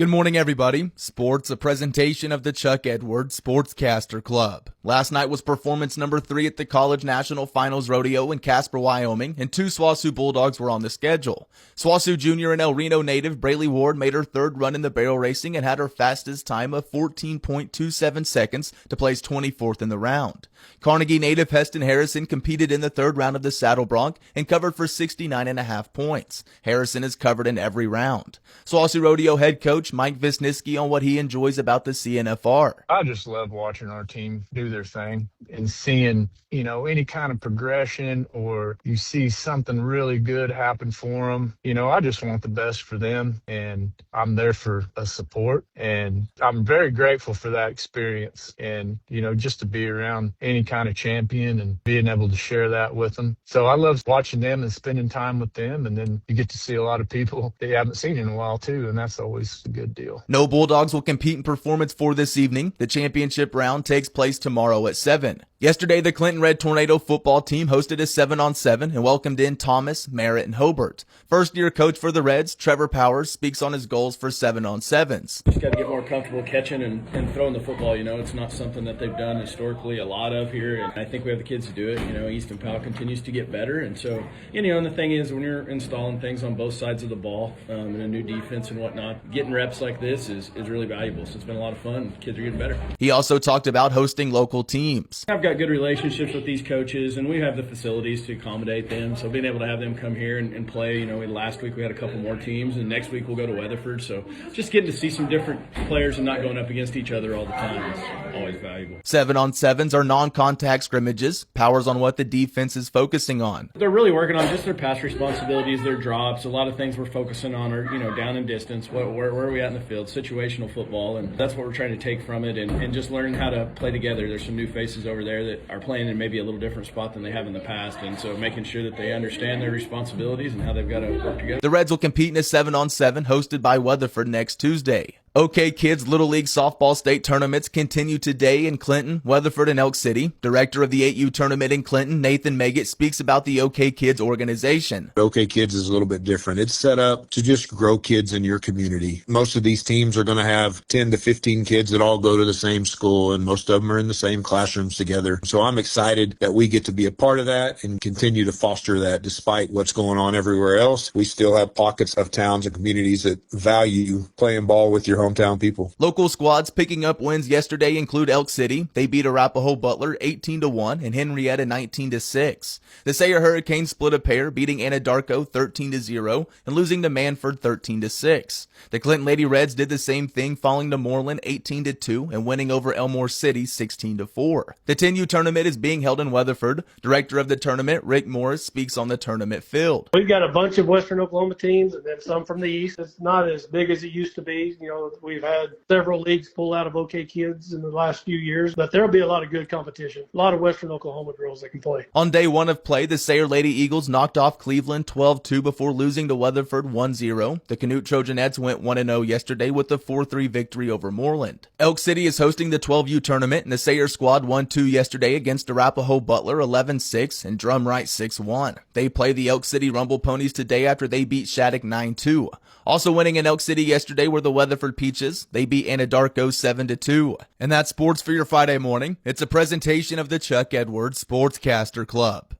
Good morning, everybody. Sports, a presentation of the Chuck Edwards Sportscaster Club. Last night was performance number 3 at the College National Finals Rodeo in Casper, Wyoming, and 2 SWOSU Bulldogs were on the schedule. SWOSU junior and El Reno native Braylee Ward made her third run in the barrel racing and had her fastest time of 14.27 seconds to place 24th in the round. Carnegie native Heston Harrison competed in the third round of the Saddle Bronc and covered for 69.5 points. Harrison is covered in every round. SWOSU Rodeo head coach Mike Wisniewski on what he enjoys about the CNFR. I just love watching our team do their thing and seeing, any kind of progression, or you see something really good happen for them. I just want the best for them, and I'm there for a support, and I'm very grateful for that experience and, just to be around any kind of champion and being able to share that with them. So I love watching them and spending time with them, and then you get to see a lot of people that you haven't seen in a while too, and that's always a good deal. No Bulldogs will compete in performance for this evening. The championship round takes place tomorrow at 7. Yesterday, the Clinton Red Tornado football team hosted a 7-on-7 and welcomed in Thomas, Merritt, and Hobart. First-year coach for the Reds, Trevor Powers, speaks on his goals for 7-on-7s. Just got to get more comfortable catching and throwing the football. It's not something that they've done historically a lot of here, and I think we have the kids to do it. Easton Powell continues to get better, and so, and the thing is, when you're installing things on both sides of the ball and a new defense and whatnot, getting reps like this is really valuable. So it's been a lot of fun. Kids are getting better. He also talked about hosting local teams. I've got good relationships with these coaches, and we have the facilities to accommodate them. So being able to have them come here and play, last week we had a couple more teams, and next week we'll go to Weatherford. So just getting to see some different players and not going up against each other all the time is always valuable. 7-on-7s are non-contact scrimmages. Powers on what the defense is focusing on. They're really working on just their pass responsibilities, their drops. A lot of things we're focusing on are, down and distance. Where are we at in the field? Situational football, and that's what we're trying to take from it and just learn how to play together. There's some new faces over there that are playing in maybe a little different spot than they have in the past, and so making sure that they understand their responsibilities and how they've got to work together. The Reds will compete in a 7-on-7 hosted by Weatherford next Tuesday. OK Kids Little League Softball State Tournaments continue today in Clinton, Weatherford, and Elk City. Director of the 8U Tournament in Clinton, Nathan Megett, speaks about the OK Kids organization. OK Kids is a little bit different. It's set up to just grow kids in your community. Most of these teams are going to have 10 to 15 kids that all go to the same school, and most of them are in the same classrooms together. So I'm excited that we get to be a part of that and continue to foster that. Despite what's going on everywhere else, we still have pockets of towns and communities that value playing ball with your hometown people. Local squads picking up wins yesterday include Elk City. They beat Arapahoe Butler 18-1 and Henrietta 19-6. The Sayre Hurricanes split a pair, beating Anadarko 13-0 and losing to Manford 13-6. The Clinton Lady Reds did the same thing, falling to Moreland 18-2 and winning over Elmore City 16-4. The 10U tournament is being held in Weatherford. Director of the tournament, Rick Morris, speaks on the tournament field. We've got a bunch of Western Oklahoma teams and then some from the East. It's not as big as it used to be. We've had several leagues pull out of OK Kids in the last few years, but there'll be a lot of good competition. A lot of Western Oklahoma girls that can play. On day 1 of play, the Sayre Lady Eagles knocked off Cleveland 12-2 before losing to Weatherford 1-0. The Canute Trojanettes went 1-0 yesterday with a 4-3 victory over Moreland. Elk City is hosting the 12U tournament, and the Sayre squad won 2 yesterday against Arapahoe Butler 11-6 and Drumright 6-1. They play the Elk City Rumble Ponies today after they beat Shattuck 9-2. Also winning in Elk City yesterday were the Weatherford Peaches. They beat Anadarko 7-2. And that's sports for your Friday morning. It's a presentation of the Chuck Edwards Sportscaster Club.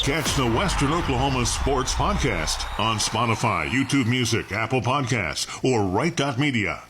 Catch the Western Oklahoma Sports Podcast on Spotify, YouTube Music, Apple Podcasts, or Right.Media.